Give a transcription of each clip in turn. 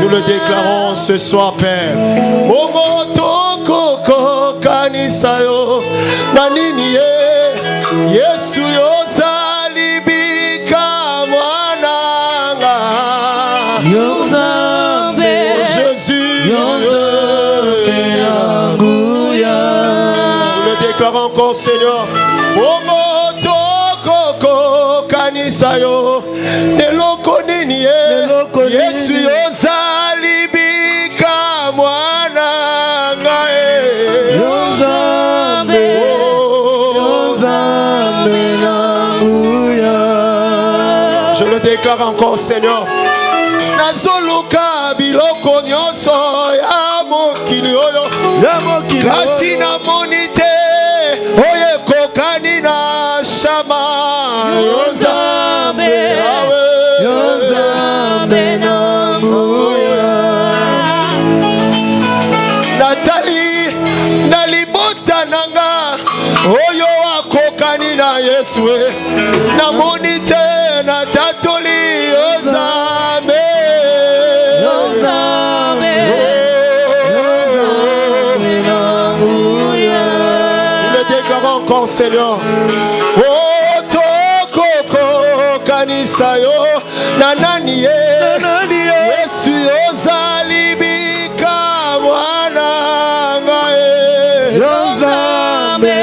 Nous le déclarons ce soir, Père. Yesu yozalibika mwananga Yozambe Jésus Yozambe Nous le déclarons encore, Seigneur. Omotoko kanisa yo neloko nini Yesu yozalibika mwananga Yozambe Je le déclare encore, Seigneur. Nazoluka biloko nyonso ya mokili oyo. Kasi na monite oye kokani na shama. Yozambe Yozambe nanguya Natali nalibota nanga oyo akokani na Yesu na monite na tatoli Yozambe Yozambe Yozambe nanguya Nous le déclarons encore, Seigneur. Oh toko kanisa yo nanani Yesu yozalibika mwana ngae Yozambe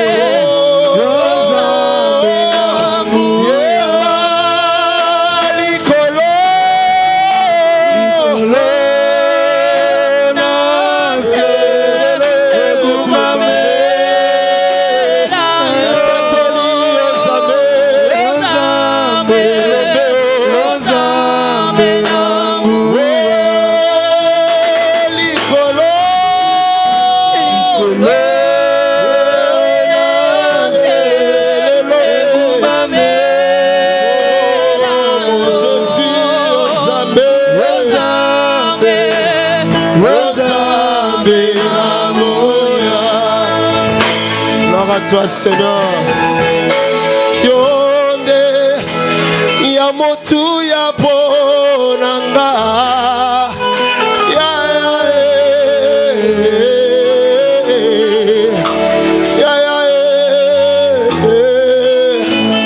à toi, Seigneur. Yonde ya motu ya ponanga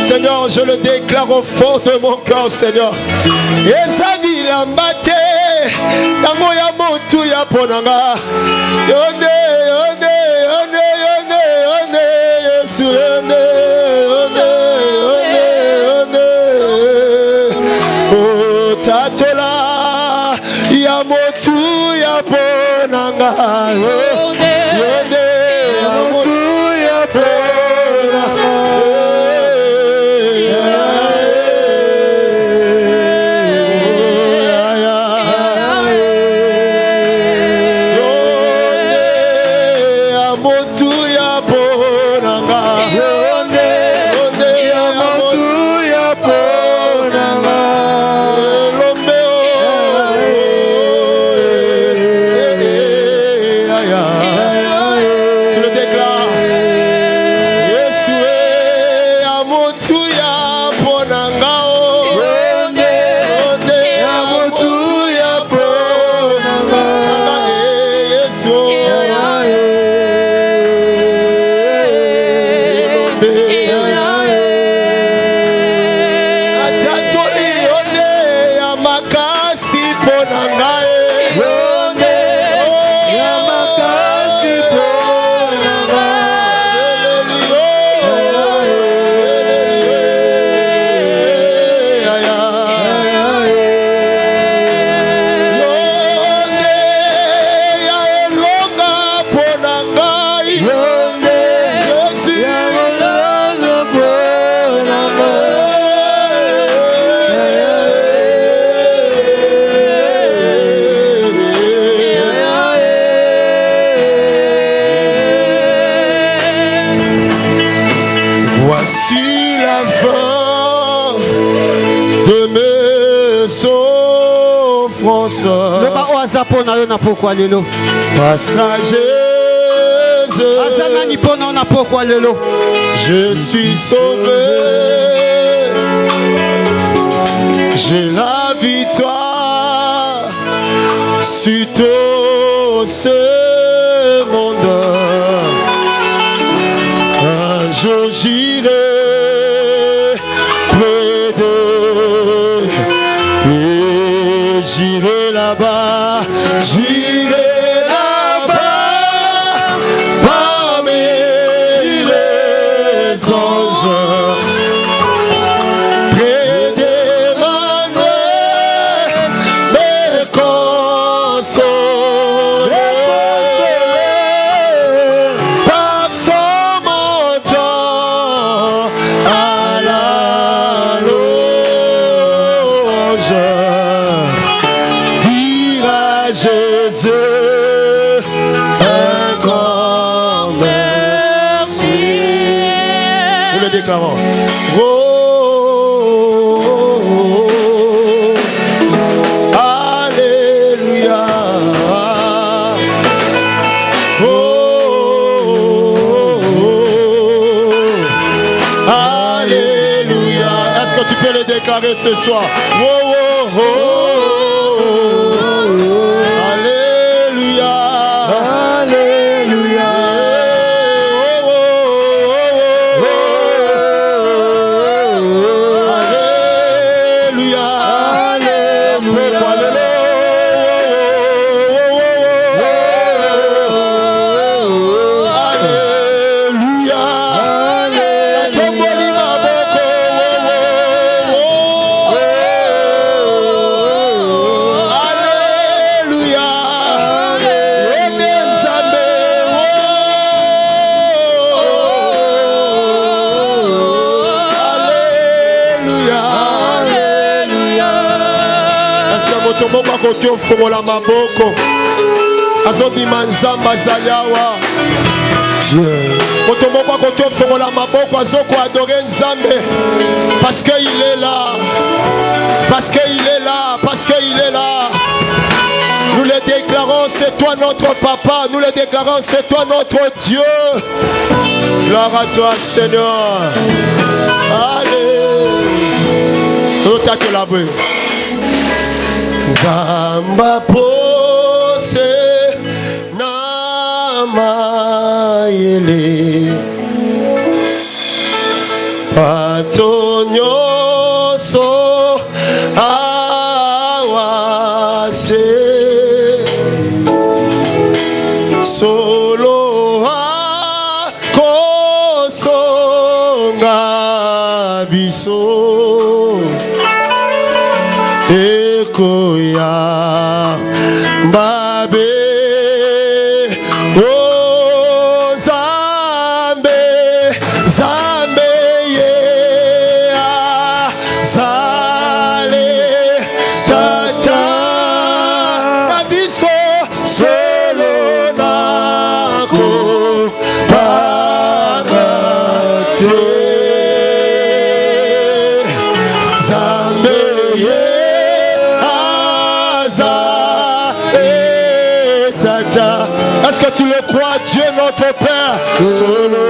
Seigneur, je le déclare au fond de mon cœur, Seigneur. Ezavi lambate tango ya motu ya ponanga yonde Tatola ya motu ya ponanga yonde ya motu ya ponanga Je suis sauvé j'ai la victoire sur tout ce monde. Un jour j'irai près d'eux et j'irai là-bas, j'irai là-bas parmi les anges. Près d'Emmanuel, me consoler par son montant à la louange. Dire à Jésus un grand merci. Nous le déclarons. Oh, alléluia. Oh, alléluia. Est-ce que tu peux le déclarer ce soir? Oh, oh, oh. Alléluia. Alléluia. Oh, oh, oh, oh. Alléluia. Alléluia. Alléluia. Tomboli maboko. Alléluia. Ede Nzambe. Alléluia. Est-ce que moto moko akoki ofongola maboko azobima Nzambe azali awa? Moto moko akoki ofongola maboko azokoadore Nzambe parce qu'il est là, parce qu'il est là, parce qu'il est là. Nous le déclarons, c'est toi notre papa. Nous le déclarons, c'est toi notre Dieu. Gloire à toi, Seigneur. Allez. Otate la bwe. Nzamba pose na mayele. Patonyoso awase. Solo akosonga biso ekoya mbabe o Nzambe Nzambe ye azale tata na biso solo nako bagate Nzambe ye azale tata. Est-ce que tu le crois, Dieu notre Père? Solo,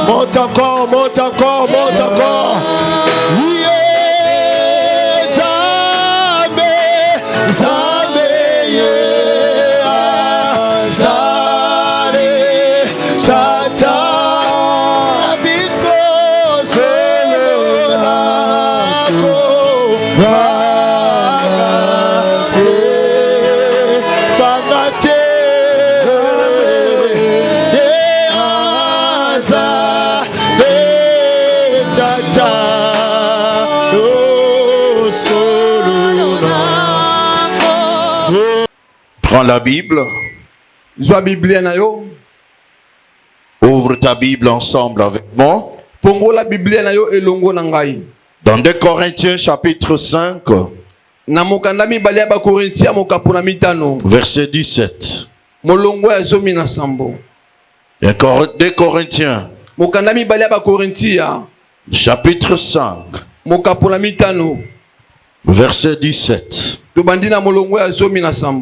monte encore, monte encore, monte encore. Yeah, Nzambe, Nzambe, yeah, azale, tata, abiso, solo, nako, bagate, Prends la Bible. Ouvre ta Bible ensemble avec moi. Dans 2 Corinthiens chapitre 5. Verset 17. 2 Corinthiens chapitre 5. Verset 17.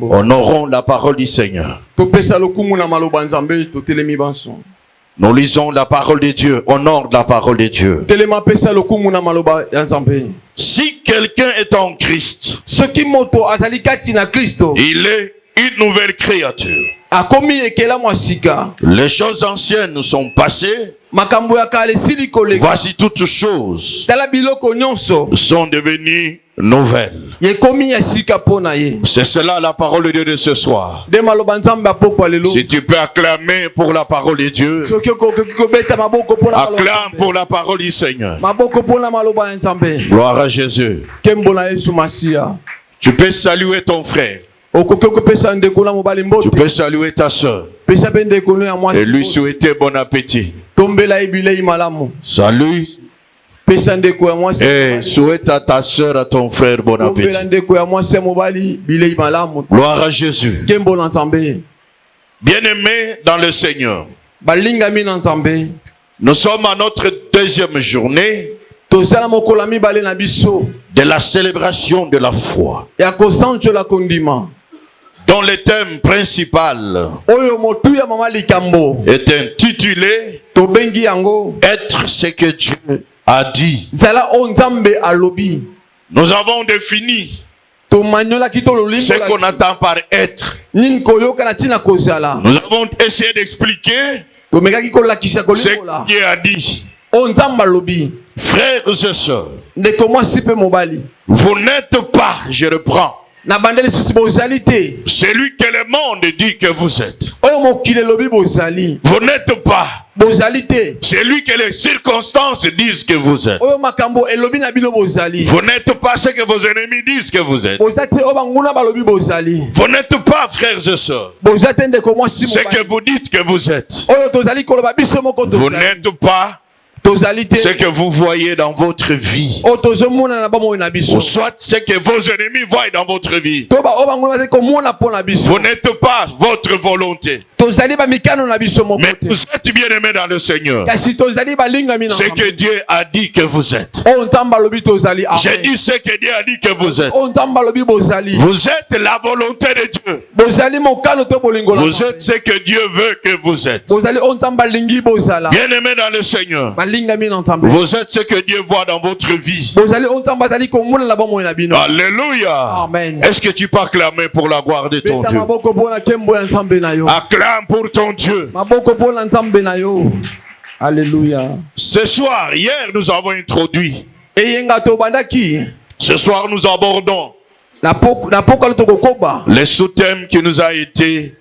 Honorons la parole du Seigneur. Nous lisons la parole de Dieu, au nom de la parole de Dieu. telema pesa lokumu na maloba ya Nzambe. Si quelqu'un est en Christ, Soki moto azali kati na Kristo, il est une nouvelle créature. akomi ekela mwasika. Les choses anciennes sont passées. Makambo ya kale sili koleka. Voici toutes choses Tala biloko nyonso sont devenues nouvelles. yekomi ya sika pona ye. C'est cela la parole de Dieu de ce soir. De maloba Nzambe apokwa lelo. Si tu peux acclamer pour la parole de Dieu, Soki okoki kobeta maboko pona maloba. acclame pour la parole du Seigneur. Maboko pona maloba ya Nzambe. Gloire à Jésus. Kembo na Yesu Masia. Tu peux saluer ton frère. Okoki kopesa ndeko na mobali Tu mbote. peux saluer ta soeur Pesa pe ndeko ya mwasi. et lui souhaiter bon appétit. Tombela ibilei malamu. Salut Pesa ndeko ya mwasi. et souhaite à ta soeur, à ton frère bon appétit. Tombela ndeko ya mwasi mobali bilei malamu. Gloire à Jésus. Kembo na Nzambe. Bien-aimés dans le Seigneur, Balingami na Nzambe. nous sommes à notre deuxième journée Tozala mokola mibale na biso. de la célébration de la foi, Ya kosanjola kondima. dont le thème principal Oyo motu ya mama likambo. est intitulé Tobengi yango. Être ce que Dieu a dit. Zala o Nzambe alobi. Nous avons défini Tomanyola kito lolimbo. ce qu'on attend par être. Nin koyoka na tina kozala. Nous avons essayé d'expliquer Tomekaki kolakisa ce kolimbola. que Dieu a dit. O Nzambe alobi. Frères et sœurs, Ndeko mwasi pe mobali. vous n'êtes pas, je reprends, Na bandeli susi bozali te. celui que le monde dit que vous êtes. Oyo mokili lobi bozali. Vous n'êtes pas Bozali te. celui que les circonstances disent que vous êtes. Oyo makambo elobi na bino bozali. Vous n'êtes pas ce que vos ennemis disent que vous êtes. Bozali te o banguna balobi bozali. Vous n'êtes pas, frères et sœurs, Bozali te ndeko mwasi ce mobali. que vous dites que vous êtes. Oyo tozali koloba biso moko Vous tozali. n'êtes pas Tozali te. ce que vous voyez dans votre vie. O tozomona na bamoyo na biso. Ou soit ce que vos ennemis voient dans votre vie. Toba o banguna bazali komona pona biso. Vous n'êtes pas votre volonté. Tozali ba mikano na biso moko Mais te. vous êtes bien-aimés dans le Seigneur. Kasi tozali balingami na Ce que Dieu a dit que vous êtes. O Nzambe alobi tozali. J'ai dit ce que Dieu a dit que vous êtes. O Nzambe alobi bozali. Vous êtes la volonté de Dieu. Bozali mokano to bolingo na. Vous êtes ce que Dieu veut que vous êtes. Bozali o Nzambe alingi bozala. Bien-aimés dans le Seigneur. Balingami na Nzambe. Vous êtes ce que Dieu voit dans votre vie. Bozali o Nzambe azali komona na bamoyo na bino. Alléluia. Amen. Est-ce que tu peux acclamer pour la gloire de ton Beta Dieu? maboko pona kembo ya Nzambe na yo. Acclame pour ton Dieu. Maboko pona Nzambe na yo. Alléluia. Ce soir, hier, nous avons introduit. Eyenga to bandaki. Ce soir, nous abordons Na poko to kokoba. les sous-thèmes qui nous a été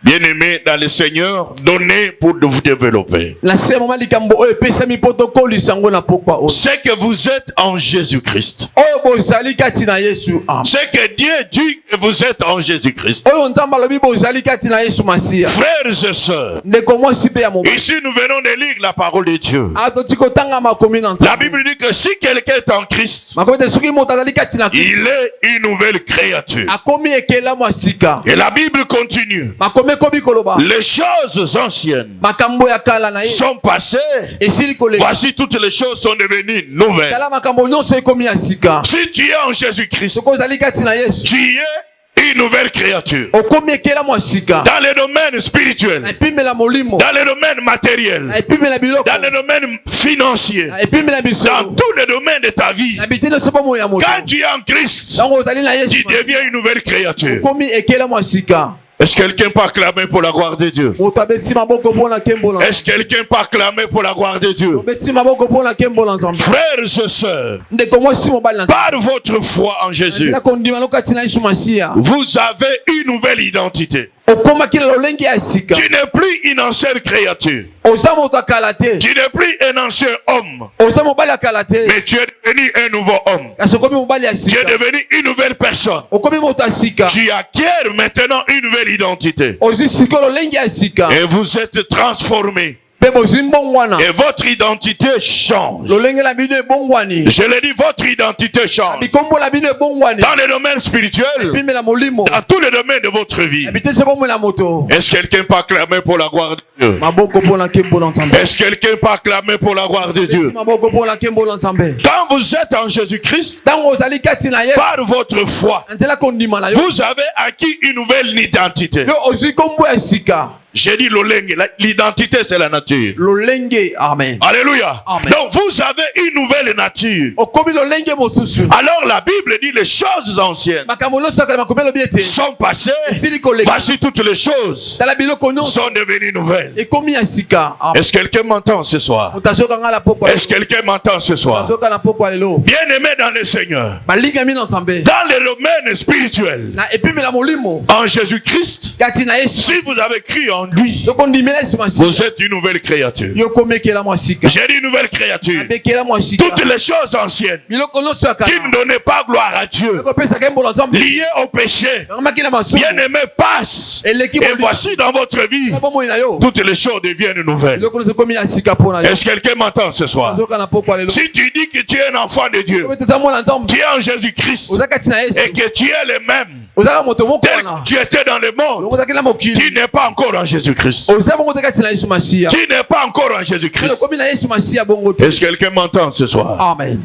bien-aimés dans le Seigneur, donnés pour vous développer. Na se mama likambo oyo pesa mi protocole sango na pokwa o. C'est que vous êtes en Jésus-Christ. Oyo bozali kati na Yesu. Amen. C'est que Dieu dit que vous êtes en Jésus-Christ. Oyo Nzambe alobi bozali kati na Yesu Masia. Frères et sœurs, Ndeko mwasi pe ya mobali. ici nous venons de lire la parole de Dieu. Atoti kotanga makomi na La Nzambe. Bible dit que si quelqu'un est en Christ, Makomi te soki moto azali kati na Kristo. il est une nouvelle créature. Akomi ekela mwasika. Et la Bible continue. Makomi kobi koloba. Les choses anciennes Makambo ya kala na ye. sont passées. Esili koleka. Voici toutes les choses sont devenues nouvelles. Kala makambo nyonso ekomi ya sika. Si tu es en Jésus-Christ, Soko ozali kati na Yesu. tu es une nouvelle créature. Okomi ekela mwasika. Dans les domaines spirituels, Epimela molimo. dans les domaines matériels, Epimela biloko. dans les domaines financiers, Epimela biso. dans tous les domaines de ta vie. Na bitendo sopo mo ya moto. Quand tu es en Christ, Sango ozali na Yesu. tu deviens une nouvelle créature. Okomi ekela mwasika. Est-ce que quelqu'un peut acclamer pour la gloire de Dieu? Moto abeti maboko pona kembo na. Est-ce que quelqu'un peut acclamer pour la gloire de Dieu? Obeti maboko pona kembo na Nzambe. Frères et sœurs, Ndeko mwasi mobali na. par votre foi en Jésus, Ndila kondima lokati na Yesu Masia. vous avez une nouvelle identité. Okoma kila lolengi ya sika. Tu n'es plus une ancienne créature. Oza moto akala te. Tu n'es plus un ancien homme. Oza mobali akala te. Mais tu es devenu un nouveau homme. Kasi okomi mobali ya Tu sika. es devenu une nouvelle personne. Okomi moto ya sika. Tu acquiers maintenant une nouvelle identité. Ozi sika lolengi ya sika. Et vous êtes transformés. Pe bozwi mbongwana. Et votre identité change. Lolenge la bino ebongwani. Je l'ai dit, votre identité change. Bikombo la bino ebongwani. Dans les domaines spirituels, Pimela molimo. dans tous les domaines de votre vie. Habite se bomo la moto. Est-ce que quelqu'un peut acclamer pour la gloire de Dieu? Maboko pona kembo na Nzambe. Est-ce que quelqu'un peut acclamer pour la gloire de Dieu? Maboko pona kembo na Nzambe. Quand vous êtes en Jésus-Christ, Tango ozali kati na ye. par votre foi, Antela kondima na yo. vous avez acquis une nouvelle identité. Yo ozwi kombo ya sika. J'ai dit l'olenge, l'identité c'est la nature. Lolenge, amen. Alléluia. Amen. Donc vous avez une nouvelle nature. Okomi lolenge mosusu. Alors la Bible dit les choses anciennes Makambo nyonso kala makomelo biete. sont passées. Esili koleka. Voici toutes les choses Tala biloko nyonso. sont devenues nouvelles. Ekomi ya sika. Amen. Est-ce que quelqu'un m'entend ce soir? Utazoka ngala poko. Est-ce que quelqu'un m'entend ce soir? Utazoka na poko lelo. Bien-aimé dans le Seigneur, Balinga mi nzambe. dans le domaine spirituel, Na epimela molimo. en Jésus-Christ, Kati na Yesu. si vous avez cru en lui, Soko ndimela Yesu masika. vous êtes une nouvelle créature. Yo komekela mo sika. J'ai dit une nouvelle créature. Bekela mo sika. Toutes les choses anciennes Biloko nyonso ya qui kala. ne donnaient pas gloire à Dieu, Ko pesa kembo nzambe. liées au péché, Ngamakila masu. bien-aimé, passent. Et Et voici dans votre vie, Bomo ina yo. toutes les choses deviennent nouvelles. Biloko nyonso komi ya sika pona yo. Est-ce que quelqu'un m'entend ce soir? Utazoka na poko lelo. Si tu dis que tu es un enfant de Dieu, Ko tata mona nzambe. tu es en Jésus-Christ, Ozaka tina Yesu. et que tu es le même, Ozaka moto moko tel wana. que tu étais dans le monde, Ozaka la mokili. tu n'es pas encore en Jésus-Christ. Ozaka bongo taka tina Yesu Masiya. Tu n'es pas encore en Kelo Jésus-Christ. komi na Yesu Masiya bongo te. Est-ce que quelqu'un m'entend ce soir? Amen.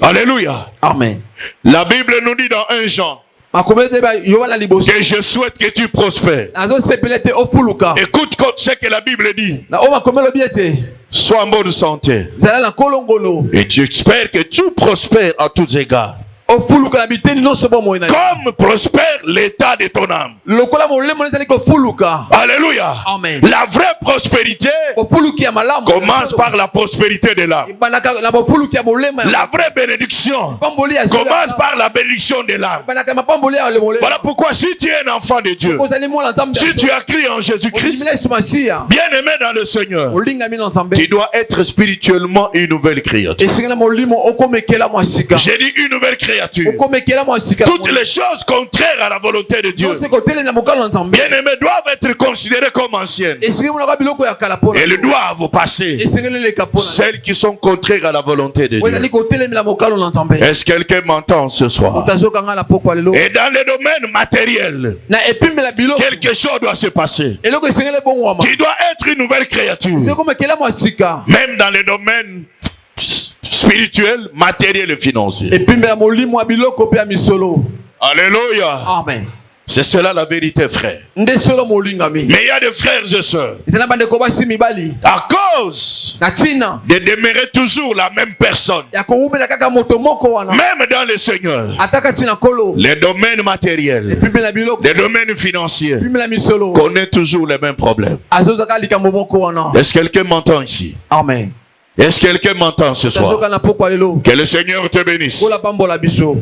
Alléluia. Amen. La Bible nous dit dans 1 Jean Makomele te ba yo wana liboso. que je souhaite que tu prospères. Azo sepele te ofuluka. Écoute ce que la Bible dit. Na o makomele biete. Sois en bonne santé. Zala na kolongolo. Et tu espères que tu prospères à tous égards. Ofuluka na biteni no sobo mo ina. Comme prospère l'état de ton âme. Lokola mo le mo zali ko fuluka. Alléluia. Amen. La vraie prospérité Ofuluki ya malamu. commence par la prospérité de l'âme. Banaka na ofuluki ya molema. La vraie bénédiction Pamboli ya commence par la bénédiction de l'âme. Banaka mapamboli ya le molema. Voilà pourquoi si tu es un enfant de Dieu, Kozali mo la nzambe. si tu as crié en Jésus-Christ, Yesu Masiya. bien-aimé dans le Seigneur, Olinga mi nzambe. tu dois être spirituellement une nouvelle créature. Esengela molimo okomekela mo sika. J'ai dit une nouvelle créature. Okomekela mo sika. Toutes les choses contraires à la volonté de Dieu, Se kotele na mokalo nzambe. bien-aimés, doivent être considérées comme anciennes. Esengela mo na biloko ya kala pona. Elles doivent passer. Esengela le kapona. Celles qui sont contraires à la volonté de Wezali Dieu. kotele na mokalo nzambe. Est-ce que quelqu'un m'entend ce soir? Utazoka ngala poko lelo. Et dans le domaine matériel, Na epimela biloko. quelque chose doit se passer. Eloko esengela bongo ama. Tu dois être une nouvelle créature. Se komekela mo sika. Même dans le domaine spirituel, matériel et financier. Epimela molimo ya biloko pe ya misolo. Alléluia. Amen. C'est cela la vérité, frère. Nde solo molinga mi. Mais il y a des frères et sœurs, Itana bande ko basi mibali. à cause Na tina. de demeurer toujours la même personne, Ya ko umela kaka moto moko wana. même dans le Seigneur, Ataka tina kolo. les domaines matériels, Epimela biloko. les domaines financiers, Epimela misolo. connaissent toujours les mêmes problèmes. Azozaka likambo moko wana. Est-ce que quelqu'un m'entend ici? Amen. Est-ce que quelqu'un m'entend ce soir? Tazoka na poko lelo. Que le Seigneur te bénisse. Kola pambola biso.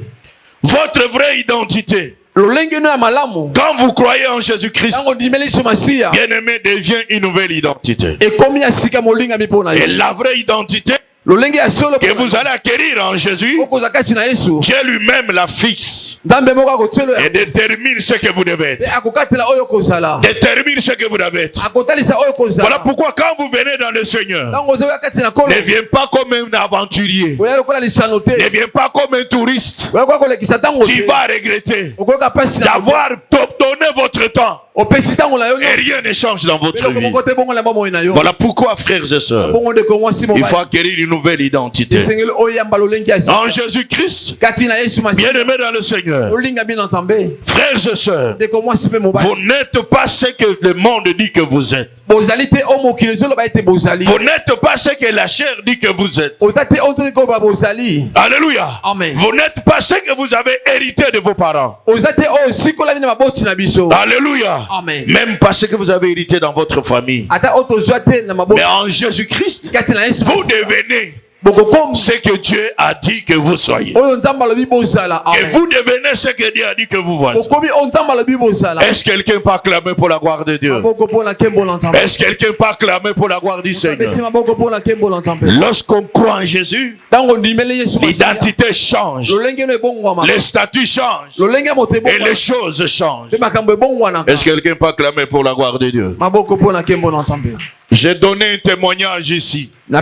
Votre vraie identité, Lolenge no ya malamu. quand vous croyez en Jésus-Christ, Tango dimeli Yesu Masiya. bien-aimé, devient une nouvelle identité. Ekomi ya sika molinga mi pona Et yo. la vraie identité Lolenge ya solo que vous allez acquérir en Jésus, okozaka tina Yesu. Dieu lui-même la fixe Nzambe moko akotelo et ya. détermine ce que vous devez Pe être. akokatela oyo kozala. Détermine ce que vous devez être. Akotalisa oyo kozala. Voilà pourquoi quand vous venez dans le Seigneur, Tango ozoya kati na kolo. ne viens pas comme un aventurier, Oya lokola lisano te. ne viens pas comme un touriste. Oya kwa kolekisa tango Tu te. vas regretter Okoka pasi na. d'avoir donné votre temps Opesi tango na yo. et rien ne change dans votre Beloko vie. moko te bongo la bomo ina yo. Voilà pourquoi, frères et sœurs, Bongo de kongo si mo il ba. faut acquérir une nouvelle identité. Esengeli oyo yamba lolenge ya sika. En Jésus-Christ, Kati na Yesu Masiya. bien-aimés dans le Seigneur, Olinga bi nzambe. frères et sœurs, De kongo si pe mo ba. vous n'êtes pas ce que le monde dit que vous êtes. Bozali te o mokili zolo ba ete bozali. Vous n'êtes pas ce que la chair dit que vous êtes. Otate onto ko ba bozali. Alléluia. Amen. Vous n'êtes pas ce que vous avez hérité de vos parents. Ozate o sikola bina maboti na biso. Alléluia. Amen. Même pas ce que vous avez hérité dans votre famille. Ata oto zoate na maboti. Mais en Jésus-Christ, Kati na Yesu. vous devenez Bokokom. ce que Dieu a dit que vous soyez. Oyo nzamba lobi bozala. Et Amen. vous devenez ce que Dieu a dit que vous voyez. Okomi onzamba lobi bozala. Est-ce que quelqu'un peut acclamer pour la gloire de Dieu? Boko pona kembo nzamba. Est-ce que quelqu'un peut acclamer pour la gloire du Seigneur? Beti maboko pona kembo nzamba. Lorsqu'on croit en Jésus, Tango ndimele Yesu Masiya. l'identité change, Lolenge no ebongwa ma. les statuts changent Lolenge moto et ebongwa. les choses changent. Pe makambo ebongwa na. Est-ce que quelqu'un peut acclamer pour la gloire de Dieu? Maboko pona kembo nzamba. J'ai donné un témoignage ici. Et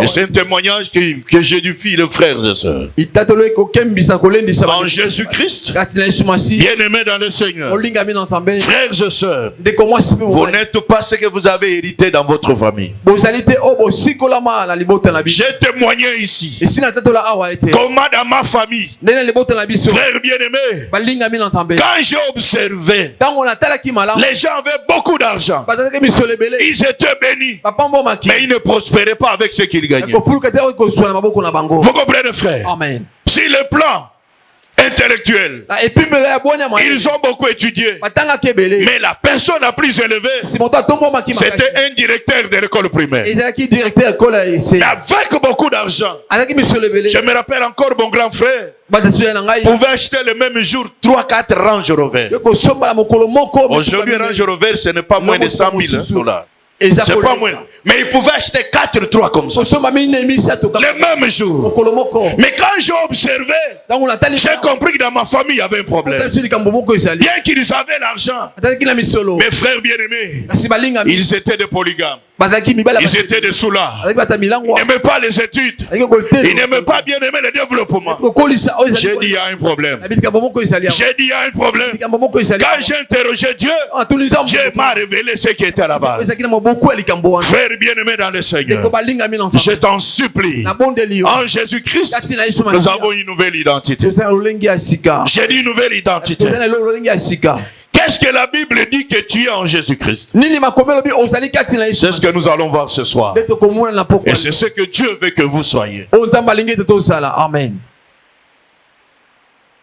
c'est un témoignage que j'édifie les frères et sœurs. En Jésus-Christ, bien-aimés dans le Seigneur, frères et sœurs, vous n'êtes pas ce que vous avez hérité dans votre famille. J'ai témoigné ici. Comment dans ma famille, frères bien-aimés, quand j'ai observé, les gens avaient beaucoup d'argent. Ils étaient bénis, mais ils ne prospéraient pas avec ce qu'ils gagnaient. Vous comprenez, frère? Amen. Si le plan intellectuel, ils ont beaucoup étudié, mais la personne la plus élevée, c'était un directeur de l'école primaire avec beaucoup d'argent. Je me rappelle encore mon grand frère pouvait acheter le même jour 3-4 Range Rover. Aujourd'hui, Range Rover, ce n'est pas moins de 100 000 $. C'est pas moins. Mais il pouvait acheter 4-3 comme ça. Le même jour. Mais quand j'ai observé, j'ai compris que dans ma famille, il y avait un problème. Bien qu'ils avaient l'argent, mes frères bien-aimés, ils étaient des polygames. Ils étaient des soulards. Ils n'aimaient pas les études. Ils n'aimaient pas bien aimer le développement. J'ai dit il y a un problème. J'ai dit il y a un problème. Quand j'ai interrogé Dieu, Dieu m'a révélé ce qui était là-bas. Frère bien-aimé dans le Seigneur, je t'en supplie, en Jésus-Christ, nous avons une nouvelle identité. J'ai dit une nouvelle identité. Qu'est-ce que la Bible dit que tu es en Jésus-Christ? C'est ce que nous allons voir ce soir. Et c'est ce que Dieu veut que vous soyez. Amen.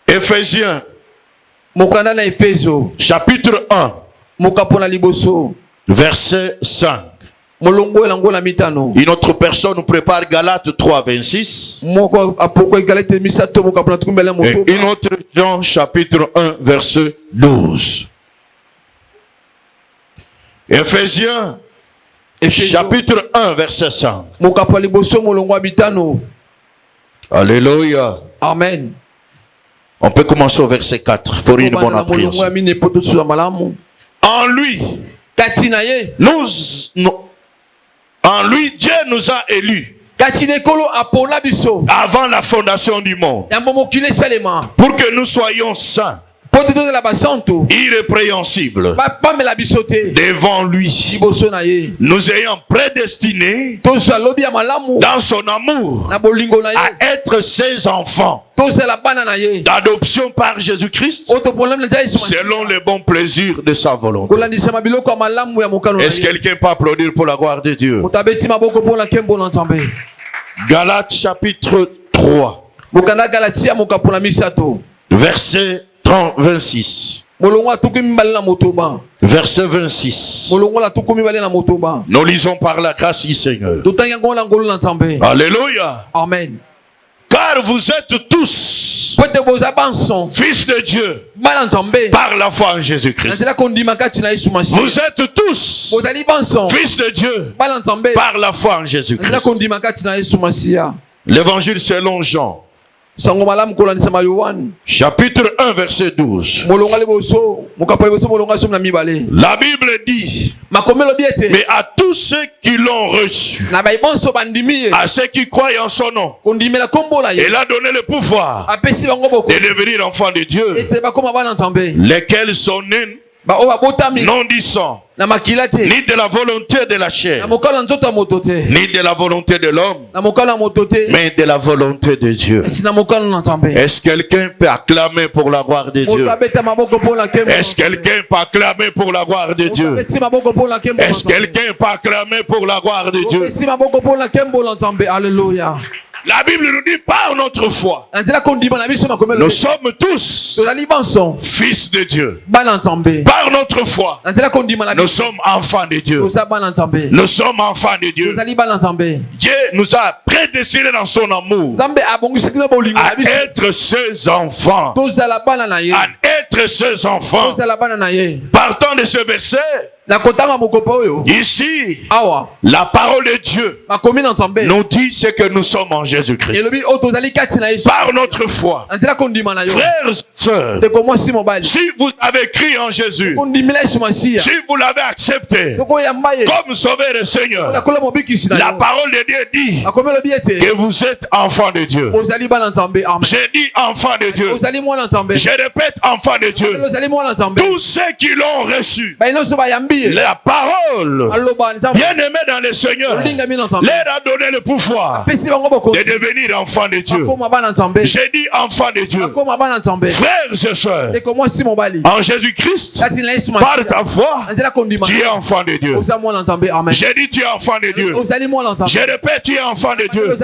Éphésiens, chapitre 1, verset 5. Une autre personne nous prépare Galates 3, 26. Et une autre Jean chapitre 1, verset 12. Éphésiens chapitre 1, verset 5. Alléluia. Amen. On peut commencer au verset 4 pour une bonne appréhension. En lui, en lui, Dieu nous a élus avant la fondation du monde pour que nous soyons saints, irrépréhensibles devant lui, nous ayant prédestinés dans son amour à être ses enfants d'adoption par Jésus-Christ selon les bons plaisirs de sa volonté. Est-ce que quelqu'un peut applaudir pour la gloire de Dieu? Galates chapitre 3 verset 26. Verset 26. Nous lisons par la grâce du Seigneur. Alléluia. Amen. Car vous êtes tous fils de Dieu par la foi en Jésus-Christ. Vous êtes tous fils de Dieu par la foi en Jésus-Christ. L'évangile selon Jean, chapitre 1, verset 12. La Bible dit, mais à tous ceux qui l'ont reçu, à ceux qui croient en son nom, il a donné le pouvoir de devenir enfants de Dieu, lesquels sont nés non du sang, ni de la volonté de la chair, ni de la volonté de l'homme, mais de la volonté de Dieu. Est-ce que quelqu'un peut acclamer pour la gloire de Dieu? Est-ce que quelqu'un peut acclamer pour la gloire de Dieu? Est-ce que quelqu'un peut acclamer pour la gloire de Dieu? Alléluia. La Bible nous dit par notre foi, nous sommes tous fils de Dieu. Par notre foi, nous sommes enfants de Dieu. Nous sommes enfants de Dieu. Dieu nous a prédestinés dans son amour à être ses enfants. À être ses enfants. Partant de ce verset, Ici, la parole de Dieu nous dit ce que nous sommes en Jésus-Christ. Par notre foi, frères et sœurs, si vous avez crié en Jésus, si vous l'avez accepté comme sauveur et Seigneur, la parole de Dieu dit que vous êtes enfants de Dieu. J'ai dit enfants de Dieu. Je répète enfants de Dieu. Tous ceux qui l'ont reçu, la parole, bien aimé dans le Seigneur, leur a donné le pouvoir de devenir enfants de Dieu. J'ai dit enfants de Dieu. Frères et sœurs, en Jésus-Christ, par ta foi, tu es enfant de Dieu. J'ai dit tu es enfant de Dieu. Je répète, tu es enfant de Dieu.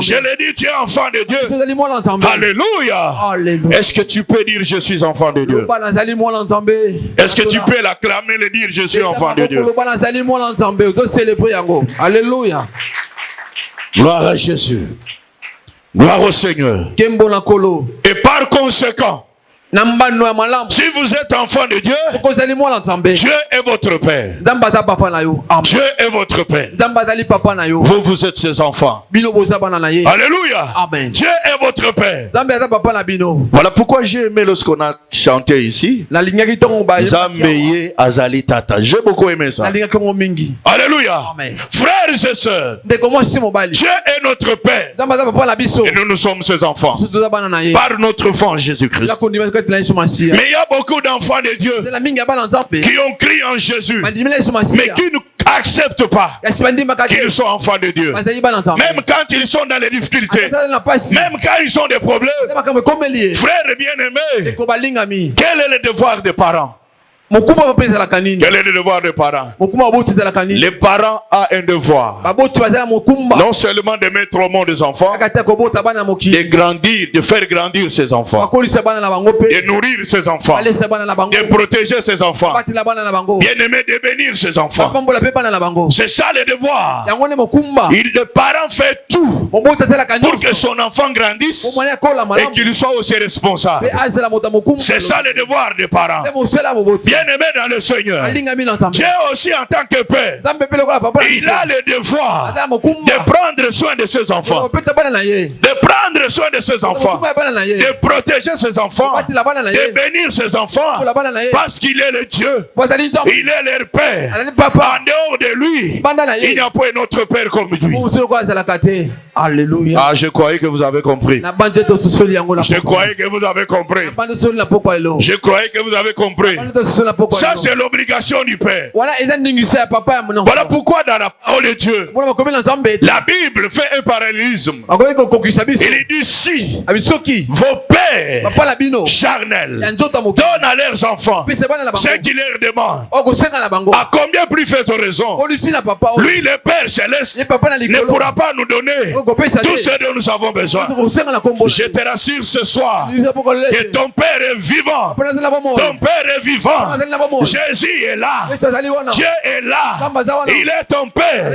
Je l'ai dit, tu es enfant de Dieu. Alléluia. Est-ce que tu peux dire je suis enfant de Dieu? Est-ce que tu peux l'acclamer, le dire je suis enfant de Dieu? Alléluia. Gloire à Jésus. Gloire au Seigneur. Et par conséquent, si vous êtes enfant de Dieu, Dieu est votre Père. Dieu est votre Père. Vous êtes ses enfants. Alléluia. Amen. Dieu est votre Père. Voilà pourquoi j'ai aimé lorsqu'on a chanté ici. Zambeye Azali Tata. J'ai beaucoup aimé ça. Alléluia. Amen. Frères et sœurs, Dieu est notre Père. Et nous sommes ses enfants. Par notre enfant Jésus-Christ. Mais il y a beaucoup d'enfants de Dieu qui ont crié en Jésus, mais qui ne acceptent pas qu'ils sont enfants de Dieu. Même quand ils sont dans les difficultés, même quand ils ont des problèmes, frères bien-aimés, quel est le devoir des parents? Quel est le devoir des parents? Les parents ont un devoir. Non seulement de mettre au monde des enfants, de grandir, de faire grandir ses enfants, de nourrir ses enfants, de protéger ses enfants, bien aimé, de bénir ses enfants. C'est ça le devoir. Le parent fait tout pour que son enfant grandisse et qu'il soit aussi responsable. C'est ça le devoir des parents. Bien-aimé dans le Seigneur, Dieu aussi en tant que Père, il a le devoir de prendre soin de ses enfants, de prendre soin de ses enfants, de protéger ses enfants, de bénir ses enfants, parce qu'il est le Dieu, il est leur Père. En dehors de lui, il n'y a pas un autre Père comme lui. Alléluia. Ah, je croyais que vous avez compris. Je croyais que vous avez compris. Je croyais que vous avez compris. Ça, c'est l'obligation du Père. Voilà pourquoi dans la parole de Dieu, la Bible fait un parallélisme. Il dit si vos pères charnels donnent à leurs enfants ce qu'ils leur demandent, à combien plus fait-on raison? Lui, le Père céleste, ne pourra pas nous donner tout ce dont nous avons besoin. Je te rassure ce soir que ton Père est vivant. Ton Père est vivant. Jésus est là. Dieu est là. Il est ton Père.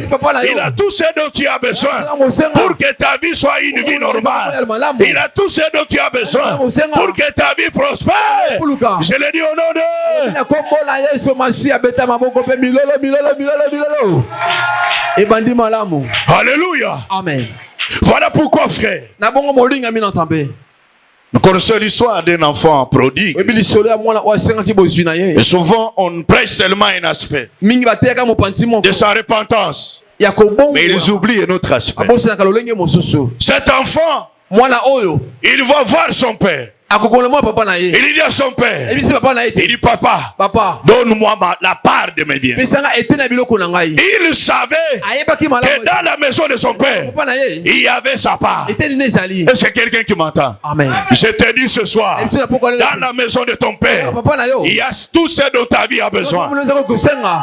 Il a tout ce dont tu as besoin pour que ta vie soit une vie normale. Il a tout ce dont tu as besoin pour que ta vie prospère. Je le dis au nom de Alléluia. Amen. Voilà pourquoi, frère, nous connaissons l'histoire d'un enfant prodigue. Et souvent, on prêche seulement un aspect de sa repentance. Mais ils oublient un autre aspect. Cet enfant, il va voir son père. Il dit à son père, il dit papa, donne-moi la part de mes biens. Il savait que dans la maison de son père, il y avait sa part. Et c'est quelqu'un qui m'entend. Je te dis ce soir, dans la maison de ton père, il y a tout ce dont ta vie a besoin.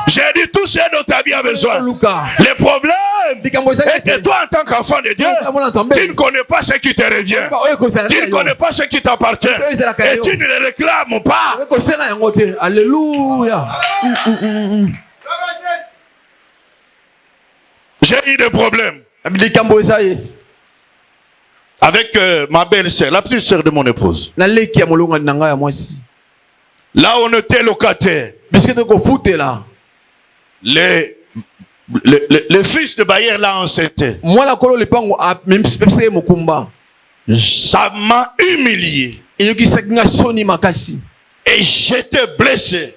J'ai dit tout ce dont ta vie a besoin. Le problème est que toi, en tant qu'enfant de Dieu, tu ne connais pas ce qui te revient. Tu ne connais pas ce qui t'appartient. Et tu ne le réclames pas. Alléluia. J'ai eu des problèmes avec ma belle-sœur, la petite sœur de mon épouse. Là, on était locataire. le fils de Bayer l'a enceinté. Ça m'a humilié. Et j'étais blessé.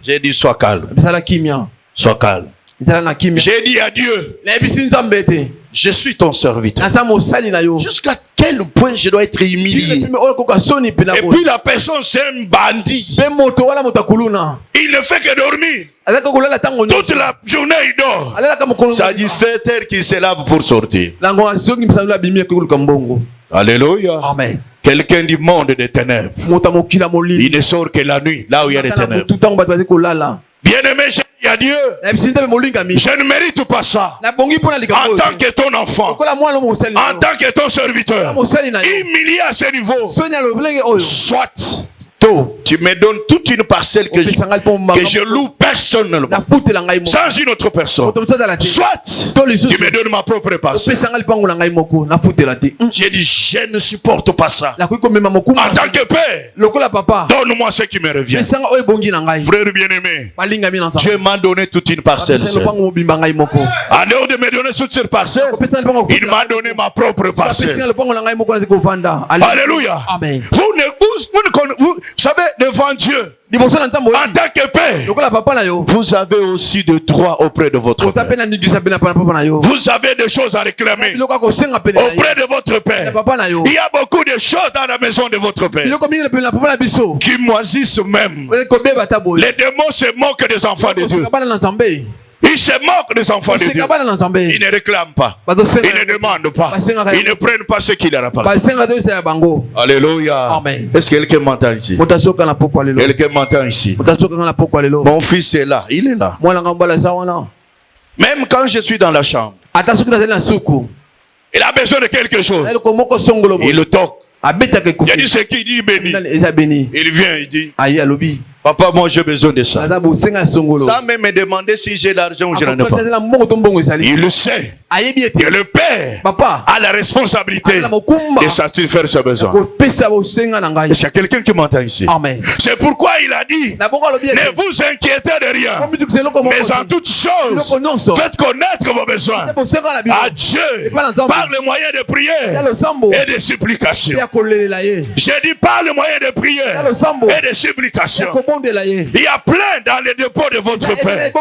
J'ai dit sois calme. Sois calme. J'ai dit à Dieu, je suis ton serviteur. Jusqu'à quel point je dois être humilié? Et puis la personne c'est un bandit. Il ne fait que dormir. Toute la journée il dort. Ça dit 7 heures qu'il se lave pour sortir. Alléluia. Amen. Quelqu'un du monde des ténèbres. Il ne sort que la nuit, là où il y a des ténèbres. Bien-aimé, j'ai dit à Dieu, je ne mérite pas ça. En tant que ton enfant, en tant que ton serviteur, humilié à ce niveau, soit tu me donnes toute une parcelle que je loue personnellement, sans une autre personne. Soit tu me donnes ma propre parcelle. J'ai dit, je ne supporte pas ça. En tant que père, donne-moi ce qui me revient. Frère bien-aimé, Dieu m'a donné toute une parcelle. En dehors de me donner toute cette parcelle, il m'a donné ma propre parcelle. Alléluia. Vous savez, devant Dieu, en tant que père, vous avez aussi des droits auprès de votre père. Vous avez des choses à réclamer auprès de votre père. Il y a beaucoup de choses dans la maison de votre père qui moisissent même. Les démons se moquent des enfants de Dieu. Ils se moquent des enfants de Dieu. Ils ne réclament pas. Ils ne demandent pas. Ils ne prennent pas ce qui leur appartient. Alléluia. Est-ce que quelqu'un m'entend ici? Quelqu'un m'entend ici? Mon fils est là. Il est là. Même quand je suis dans la chambre, il a besoin de quelque chose. Il le toque. Il a dit ce qu'il dit béni. Il vient, il dit papa, moi j'ai besoin de ça. Sans même me demander si j'ai l'argent ou je n'en ai pas. Il le sait. Que le père a la responsabilité de satisfaire ses besoins. Est-ce qu'il y a quelqu'un qui m'entend ici? C'est pourquoi il a dit ne vous inquiétez de rien, mais en toutes choses faites connaître vos besoins à Dieu par le moyen de prière et de supplication. J'ai dit par le moyen de prière et de supplication. Il y a plein dans les dépôts de votre père.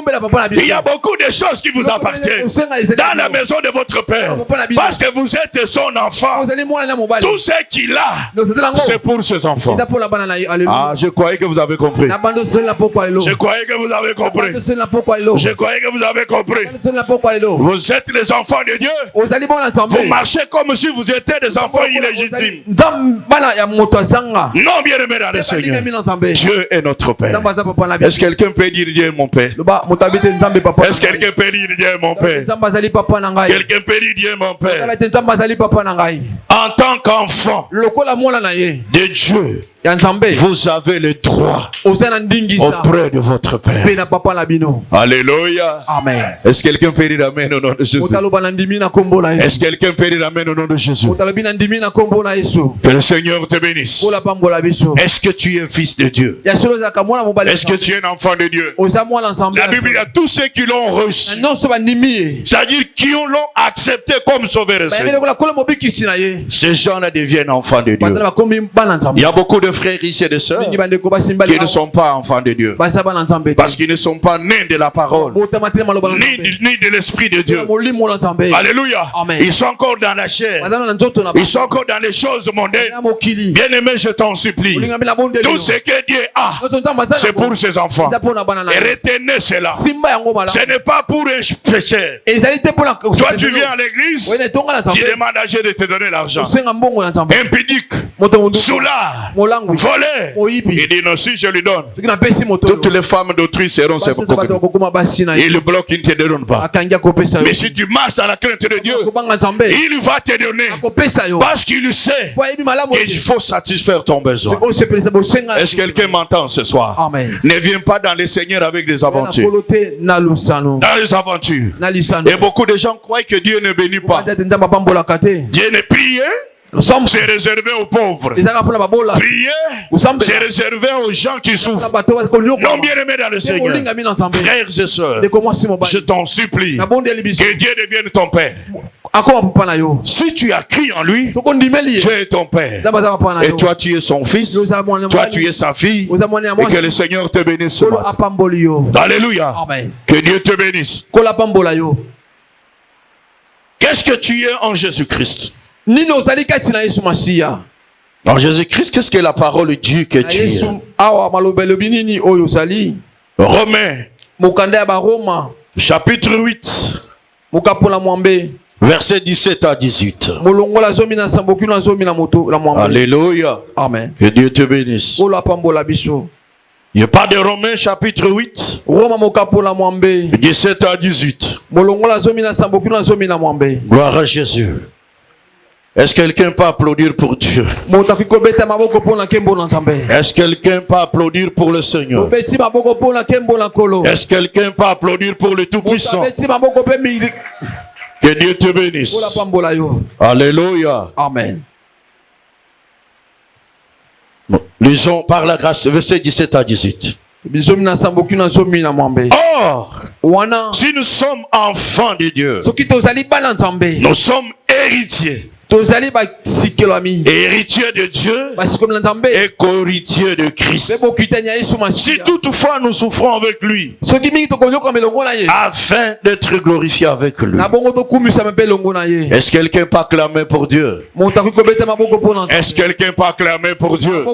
Il y a beaucoup de choses qui vous appartiennent dans la maison de votre père, parce que vous êtes son enfant. Tout ce qu'il a, c'est pour ses enfants. Ah, je croyais que vous avez compris. Je croyais que vous avez compris. Je croyais que vous avez compris. Vous êtes les enfants de Dieu. Vous marchez comme si vous étiez des enfants illégitimes. Non, bien aimé dans le Seigneur, Dieu est notre Père. Est-ce que quelqu'un peut dire Dieu est mon Père? Est-ce que quelqu'un peut dire Dieu est mon Père? Quelqu'un peut dire Dieu est mon Père. En tant qu'enfant de Dieu, vous avez le droit auprès de votre Père. Alléluia. Amen. Est-ce que quelqu'un peut dire Amen au nom de Jésus? Est-ce que quelqu'un peut dire Amen au nom de Jésus? Que le Seigneur te bénisse. Est-ce que tu es fils de Dieu? Est-ce que tu es un enfant de Dieu? La Bible dit à tous ceux qui l'ont reçu, c'est-à-dire qui l'ont accepté comme sauveur et Seigneur, ces gens-là deviennent enfants de Dieu. Il y a beaucoup de frères ici et de sœurs qui ne sont pas enfants de Dieu parce qu'ils ne sont pas nés de la parole ni de l'esprit de Dieu. Alléluia. Ils sont encore dans la chair, ils sont encore dans les choses mondaines. Bien aimé, je t'en supplie, tout ce que Dieu a, c'est pour ses enfants, et retenez cela. Ce n'est pas pour un péché. Toi tu viens à l'église, tu demandes à Dieu de te donner l'argent. Impudique, soulard, volé. Il dit non, si je lui donne, toutes les femmes d'autrui seront ses copines. Il le bloque, il ne te donne pas. Mais si tu marches dans la crainte de Dieu, il va te donner, parce qu'il sait qu'il faut satisfaire ton besoin. Est-ce que quelqu'un m'entend ce soir? Amen. Ne viens pas dans le Seigneur avec des aventures. Dans les aventures. Et beaucoup de gens croient que Dieu ne bénit pas. Dieu ne prie. c'est réservé aux pauvres. Prier, c'est réservé aux gens qui souffrent. Non, bien aimés dans le Seigneur, frères et sœurs, je t'en supplie, que Dieu devienne ton Père. Si tu as cru en lui, tu es ton Père. Et toi, tu es son fils. Toi, tu es sa fille. Et que le Seigneur te bénisse. Alléluia. Que Dieu te bénisse. Qu'est-ce que tu es en Jésus-Christ? En Jésus-Christ, qu'est-ce que la parole dit que tu es? Romains, chapitre 8, versets 17 à 18. Alléluia. Amen. Que Dieu te bénisse. Il parle de Romains chapitre 8, 17 à 18. Gloire à Jésus. Est-ce que quelqu'un peut applaudir pour Dieu? Est-ce que quelqu'un peut applaudir pour le Seigneur? Est-ce que quelqu'un peut applaudir pour le Tout-Puissant? Que Dieu te bénisse. Alléluia. Amen. Lisons par la grâce, verset 17 à 18. Or, si nous sommes enfants de Dieu, nous sommes héritiers. Héritier de Dieu et co-héritier de Christ. Si toutefois nous souffrons avec lui, afin d'être glorifiés avec lui. Est-ce que quelqu'un peut acclamer pour Dieu? Est-ce que quelqu'un peut acclamer pour Dieu?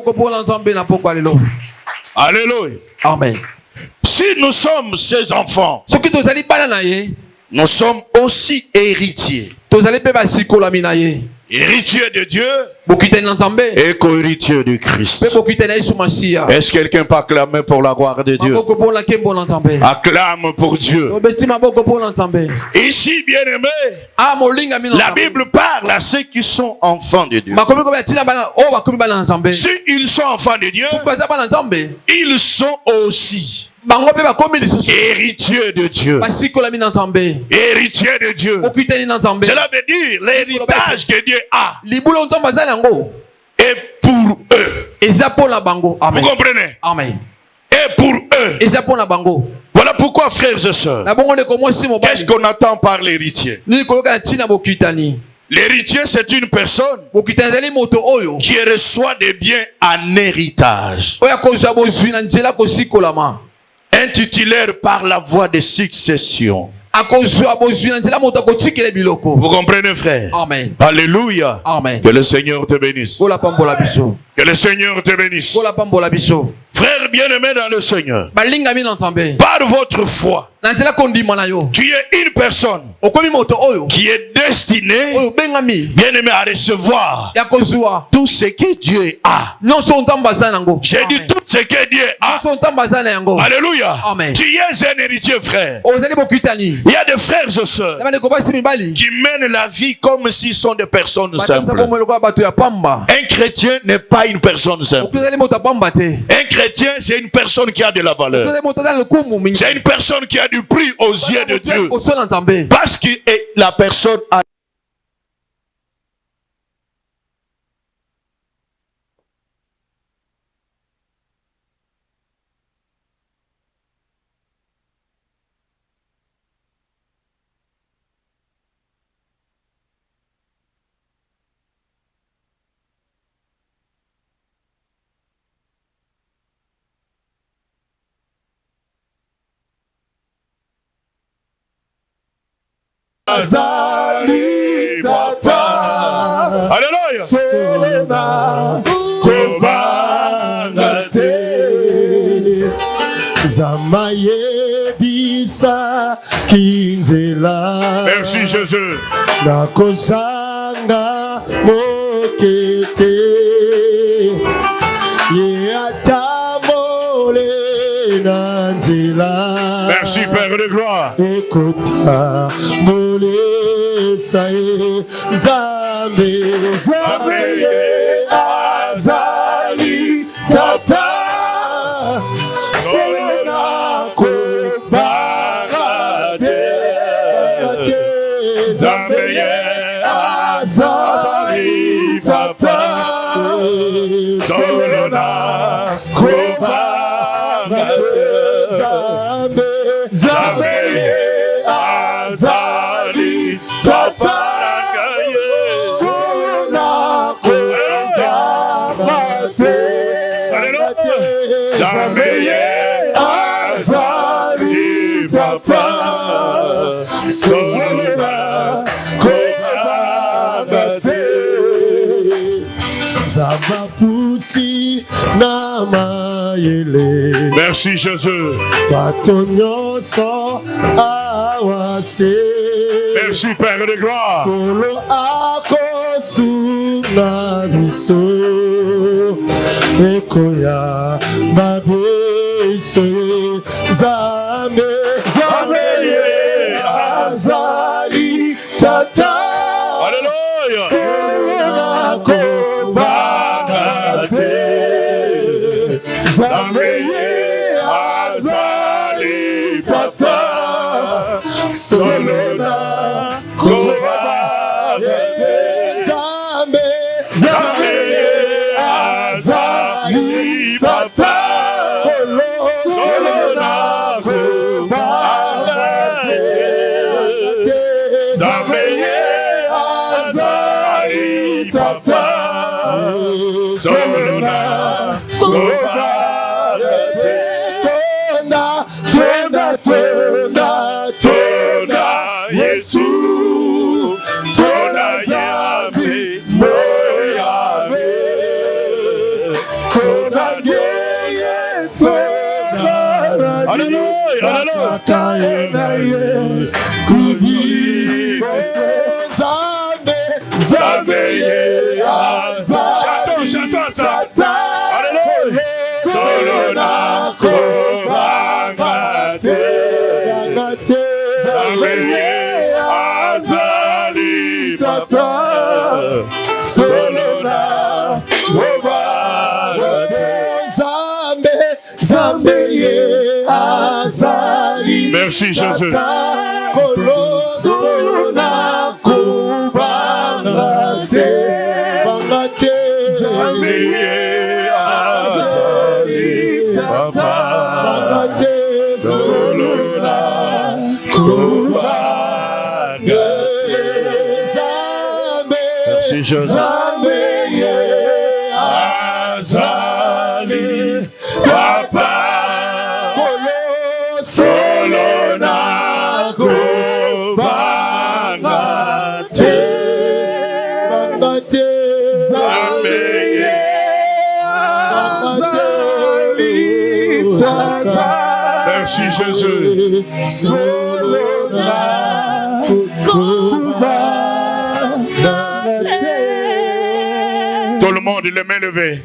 Alléluia. Amen. Si nous sommes ses enfants, nous sommes aussi héritiers. Héritier de Dieu et co-héritier de Christ. Est-ce que quelqu'un peut acclamer pour la gloire de Dieu? Acclame pour Dieu. Ici, bien aimé, la Bible parle à ceux qui sont enfants de Dieu. Si ils sont enfants de Dieu, ils sont aussi héritier de Dieu. Héritier de Dieu. Cela veut dire l'héritage que Dieu a est pour eux. Vous comprenez? Amen. Et pour eux. Voilà pourquoi, frères et sœurs, qu'est-ce qu'on attend par l'héritier? L'héritier, c'est une personne qui reçoit des biens en héritage. Un titulaire par la voie de succession. Vous comprenez, frère? Amen. Alléluia. Amen. Que le Seigneur te bénisse. Que le Seigneur te bénisse. Frère bien-aimé dans le Seigneur, par votre foi, tu es une personne qui est destinée, bien-aimé, à recevoir tout ce que Dieu a. J'ai dit tout ce que Dieu a. Alléluia. Amen. Tu es un héritier, frère. Il y a des frères et sœurs qui mènent la vie comme s'ils sont des personnes simples. Un chrétien n'est pas une personne simple. Un chrétien, c'est une personne qui a de la valeur. C'est une personne qui a du prix aux yeux de Dieu. Parce que la personne a Alléluia. Merci Jésus. Merci Père de gloire. Azali tata solena kobarate Zambeye azali papa solona koba Zambe azali papa solona koba Zambe azali papa solona Zabapusi na mayele. Merci Jésus. Batonyoso awase. Merci Père de gloire. Solo akosu na biso. Ekoya babeso. Zambe azali tata. Alléluia. Zambe azali pata solona kobate Zambe azali pata solona kobate Zambe azali pata solona kobate Tona Yesu Tona Yahweh Moyave Tona Yeye Tona Alléluia Alléluia Kubi Zambe Zambe Chantons ça Alléluia Solona Kobangate azali papa solona Zambe azali. Merci Jésus. Solona kubangate Zambe azali papa solona Merci Jésus. Azali papa solona kubangate Zambe azali papa. Merci Jésus. Solona tout le monde, les mains levées.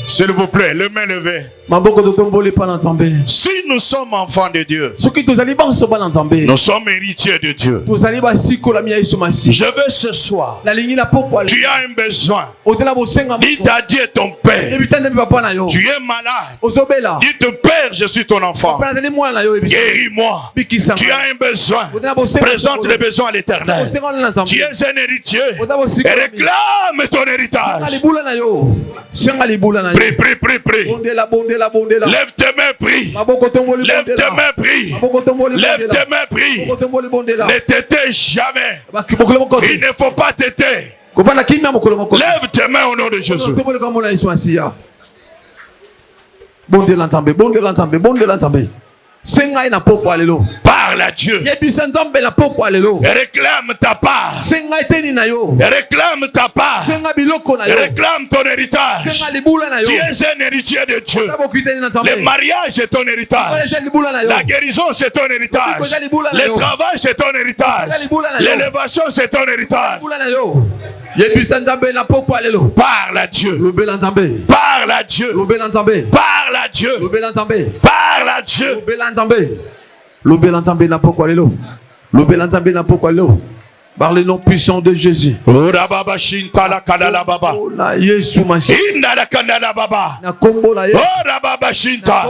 S'il vous plaît, les mains levées. Si nous sommes enfants de Dieu, nous sommes héritiers de Dieu. Je veux ce soir, tu as un besoin. Dis à Dieu ton Père, tu es malade. Dis ton Père, je suis ton enfant. Guéris-moi. Tu as un besoin. Présente les besoins à l'Éternel. Tu es un héritier. Et réclame ton héritage. Prie. Lève tes mains, prie. Lève tes mains, prie. Lève tes mains, prie. Ne t'étais jamais. Il ne faut pas t'éter. Lève tes mains au nom de Jésus. Parle à Dieu. Réclame ta part. Réclame ta part. Réclame ton héritage. Tu es un héritier de Dieu. Le mariage est ton héritage. La guérison c'est ton héritage. Le travail c'est ton héritage. L'élévation c'est ton héritage. Parle à Dieu. Parle à Dieu. Parle à Dieu. Parle à Dieu. Par le nom puissant de Jésus. Urababa Shintala Kadala Baba. Indala Kadala Baba. Urababa Shinta.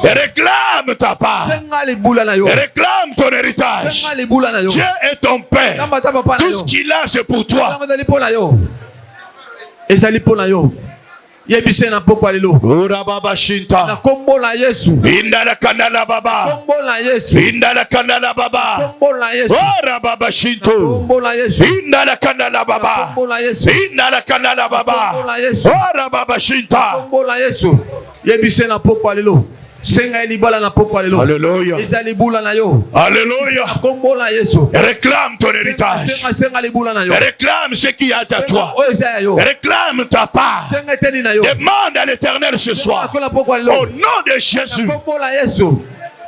Réclame ta part. Réclame ton héritage. Dieu est ton père. Tout ce qu'il a, c'est pour toi. Yebise na pokwa lelo. Ora baba shinta. Na kombo la Yesu. Indala kanala baba. Kombo la Yesu. Indala kanala baba. Kombo la Yesu. Ora baba shinto. Kombo la Yesu. Indala kanala baba. Kombo la Yesu. Indala kanala baba. Kombo la Yesu. Ora baba shinta. Kombo la Yesu. Yebise na pokwa lelo. Senga elibala na pokwa lelo. Alléluia. Ezali bula na yo. Alléluia. Kombo la Yesu. Réclame ton héritage. Senga libula na yo. Réclame ce qui est à toi. Réclame ta part. Demande à l'Éternel ce soir. Au nom de Jésus. Kombo la Yesu.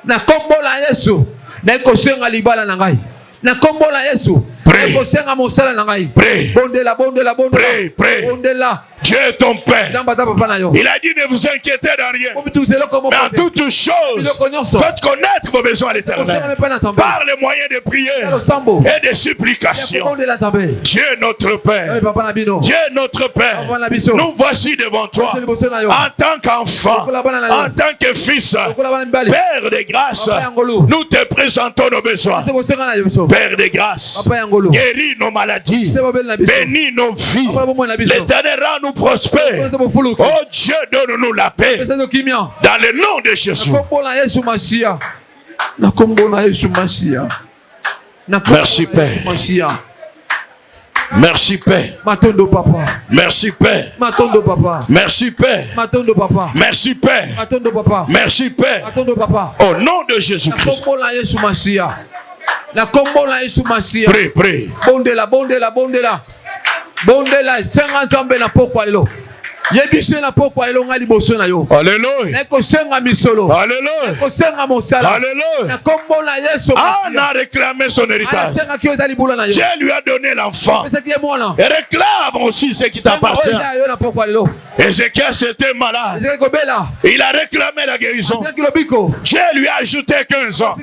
Na kombo la Yesu. Na ko senga libala na ngai. Na kombo la Yesu. Prie. Ko senga mosala na ngai. Prie. Bondela. Prie, prie. Bondela. Dieu est ton Père. Il a dit ne vous inquiétez de rien. Mais en toutes choses, faites connaître vos besoins à l'Éternel. Par les moyens de prière et de supplication. Dieu est notre Père. Dieu est notre Père. Nous voici devant toi. En tant qu'enfant, en tant que fils, Père de grâce, nous te présentons nos besoins. Père de grâce, guéris nos maladies, bénis nos vies. L'Éternel rend nous prospère. Oh Dieu, donne-nous la paix. Dans le nom de Jésus. Merci Père. Merci Père. Matondo papa. Merci Père. Matondo papa. Merci Père. Matondo papa. Merci Père. Matondo papa. Merci Père. Matondo papa. Au nom de Jésus-Christ. La combo la Yesu Masia. Prie, prie. Bondela. Bondela, 50 ans na pokwa lelo. Yebise na pokwa lelo ngali boso na yo. Alléluia. Neko senga misolo. Alléluia. Neko senga mosala. Alléluia. Na kombo la Yesu. On a réclamé son héritage. Dieu lui a donné l'enfant. Et réclame aussi ce qui t'appartient. Ézéchiel s'était malade. Il a réclamé la guérison. Dieu lui a ajouté 15 ans.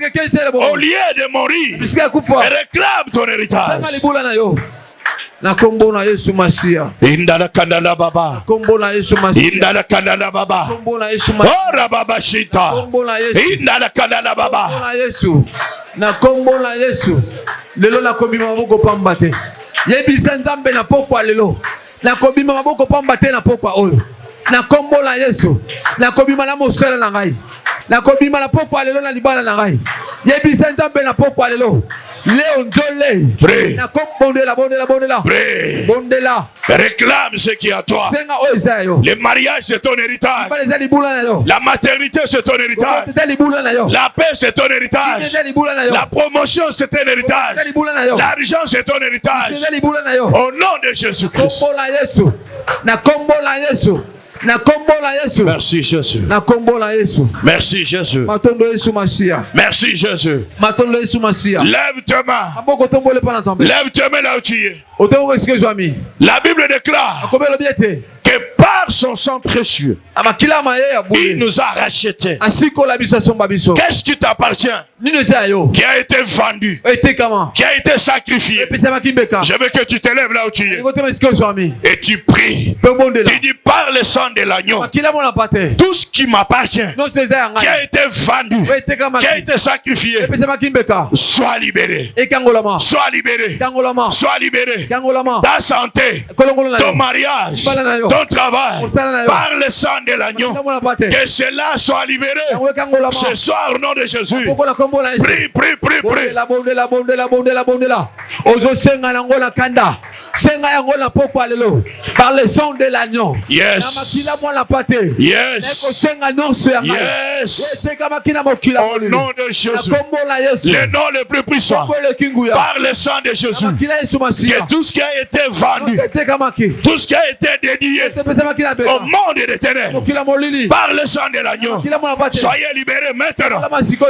Au lieu de mourir, réclame ton héritage. Na kombo na Yesu Masia. Indala kandala baba. Kombo na Yesu Masia. Indala kandala baba. Kombo na Yesu Masia. Ora baba shita. Kombo na Yesu. Indala kandala baba. Kombo na Yesu. Na kombo na Yesu. Lelo na kobima maboko pamba te. Yebisa Nzambe na pokwa lelo. Na kobima maboko pamba te na pokwa oyo. Na kombo na Yesu. Na kobima na mosala na ngai. Na kobima na pokwa lelo na libala na ngai. Yebisa Nzambe na pokwa lelo. Léon Jolé. Prie. Bondela. Prie. Bondela. Réclame ce qui est à toi. Le mariage c'est ton héritage. La maternité c'est ton héritage. La paix c'est ton héritage. La promotion c'est ton héritage. L'argent c'est ton héritage. Au nom de Jésus-Christ. Merci Jésus. Merci Jésus. Merci Jésus. Lève tes mains. Lève tes mains là où tu es. La Bible déclare que par son sang précieux, il nous a rachetés. Qu'est-ce qui t'appartient? Qui a été vendu, qui a été sacrifié. Je veux que tu te lèves là où tu es et tu pries. Tu dis par le sang de l'agneau, tout ce qui m'appartient, qui a été vendu, qui a été sacrifié, sois libéré. Sois libéré. Sois libéré. Ta santé, ton mariage, ton travail, par le sang de l'agneau, que cela soit libéré ce soir au nom de Jésus. Prie. Par le sang de l'agneau. Yes. Au nom de Jésus. Le nom le plus puissant. Par le sang de Jésus. Que tout ce qui a été vendu, tout ce qui a été dédié au monde des ténèbres, par le sang de l'agneau, soyez libérés maintenant.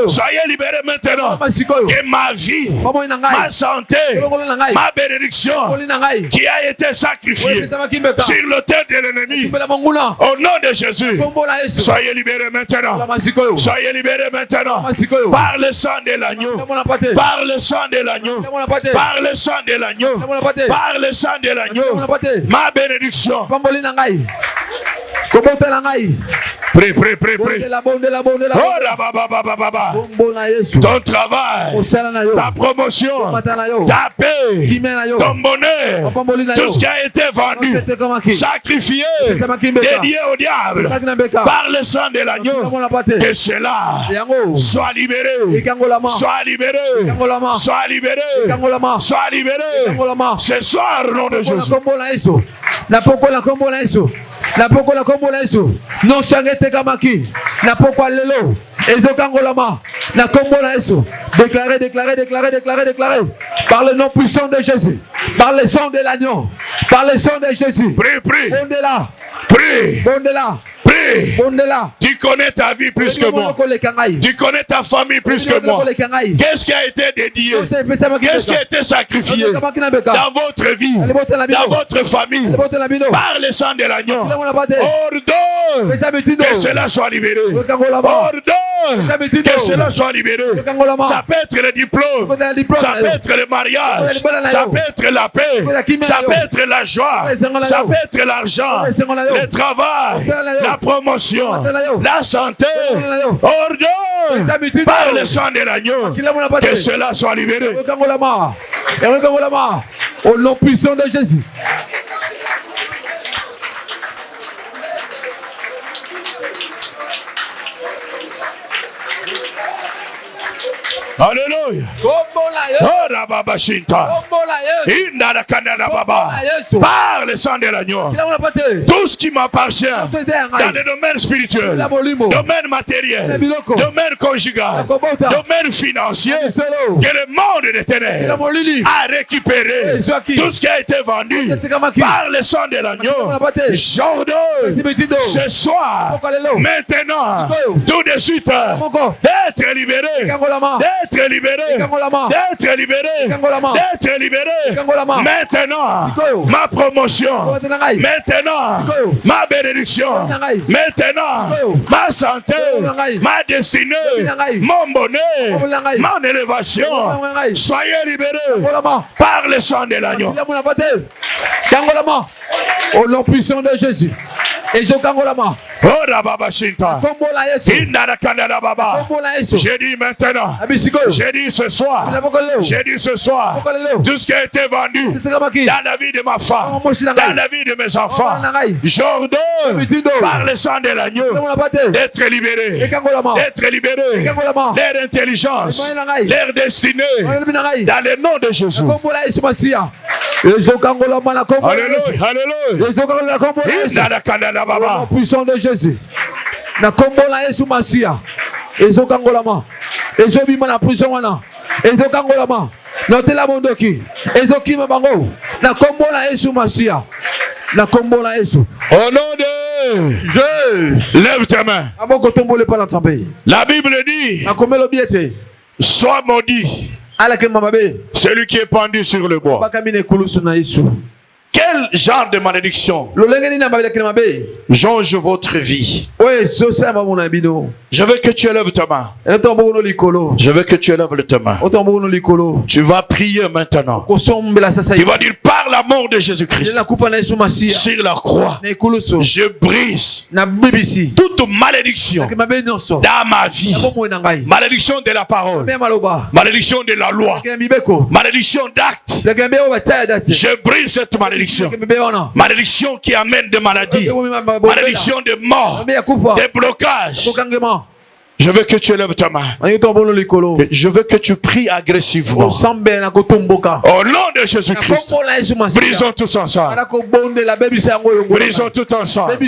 Soyez libérés maintenant. Que ma vie, ma santé, ma bénédiction qui a été sacrifié sur l'autel de l'ennemi. Au nom de Jésus, soyez libérés maintenant. Soyez libérés maintenant. Par le sang de l'agneau. Par le sang de l'agneau. Par le sang de l'agneau. Par le sang de l'agneau. Ma bénédiction. Prie, prie, prie, prie. Oh là, ton travail, ta promotion, ta paix, ton bonheur, tout ce qui a été vendu, sacrifié, dédié au diable, par le sang de l'agneau, que cela soit libéré, soit libéré, soit libéré, soit libéré. Ce soir, au nom de Jésus. La poko la kombo la Yesu non sangete kamaki na poko lelo ezokangolama na kombo la Yesu déclaré par le nom puissant de Jésus, par le sang de l'agneau, par le sang de Jésus. Prie, prie. Bondela. Prie. Bondela. Tu connais ta vie plus que moi. Tu connais ta famille plus que moi. Qu'est-ce qui a été dédié? Qu'est-ce qui a été sacrifié dans votre vie, dans votre famille, par le sang de l'agneau? Ordonne que cela soit libéré. Ordonne que cela soit libéré. Ça peut être le diplôme, ça peut être le mariage, ça peut être la paix, ça peut être la joie, ça peut être l'argent, le travail, la promotion, la santé. Ordonne par le sang de l'agneau que cela soit libéré. Au nom puissant de Jésus. Alléluia. Par le sang de l'agneau, tout ce qui m'appartient dans le domaine spirituel, domaine matériel, domaine conjugal, domaine financier, que le monde des ténèbres a récupéré, tout ce qui a été vendu par le sang de l'agneau, j'ordonne ce soir, maintenant, tout de suite, d'être libéré, d'être libéré, d'être libéré, d'être libéré. Maintenant, ma promotion, maintenant, ma bénédiction, maintenant, ma santé, ma destinée, mon bonheur, mon élévation. Soyez libérés par le sang de l'agneau. Au nom puissant de Jésus. Et je kangolama. J'ai dit maintenant, j'ai dit ce soir, j'ai dit ce soir, tout ce qui a été vendu dans la vie de ma femme, dans la vie de mes enfants, j'ordonne par le sang de l'agneau d'être libérés, d'être libérés, leur intelligence, leur destinée, dans le nom de Jésus. Alléluia, alléluia. Puissant de Jésus. Na kombola Yesu Masia. Ezokangolama. Ezobima na prison wana. Ezokangolama. Notela mondoki. Ezokima bango. Na kombola Yesu Masia. Na kombola Yesu. Au nom de Jésus. Lève tes mains. La Bible dit. Na komelo biete. Sois maudit celui qui est pendu sur le bois. Quel genre de malédiction jonge votre vie? Je veux que tu élèves ta main. Je veux que tu élèves ta main. Tu vas prier maintenant. Tu vas dire par la mort de Jésus-Christ sur la croix, je brise toute malédiction dans ma vie. Malédiction de la parole, malédiction de la loi, malédiction d'actes. Je brise cette malédiction. Malédiction qui amène des maladies, malédiction de mort, des blocages. Je veux que tu élèves ta main. Je veux que tu pries agressivement. Au nom de Jésus-Christ. Brisons tous ensemble. Brisons tout ensemble.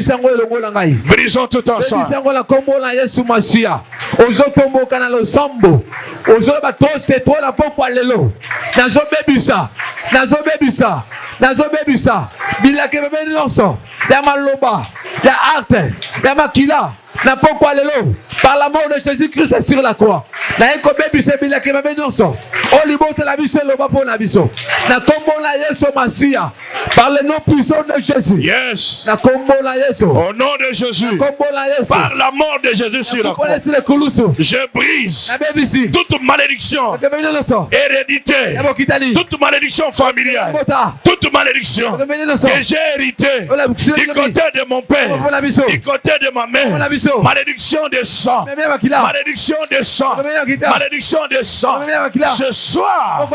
Brisons tout ensemble. Par la mort de Jésus-Christ sur la croix. Par le nom puissant de Jésus. Yes. Au nom de Jésus. Par la mort de Jésus sur la croix. Je brise toute malédiction héréditaire, toute malédiction familiale, toute malédiction que j'ai héritée du côté de mon père, du côté de ma mère. Malédiction de sang. Malédiction de sang. Malédiction de sang. Ce soir,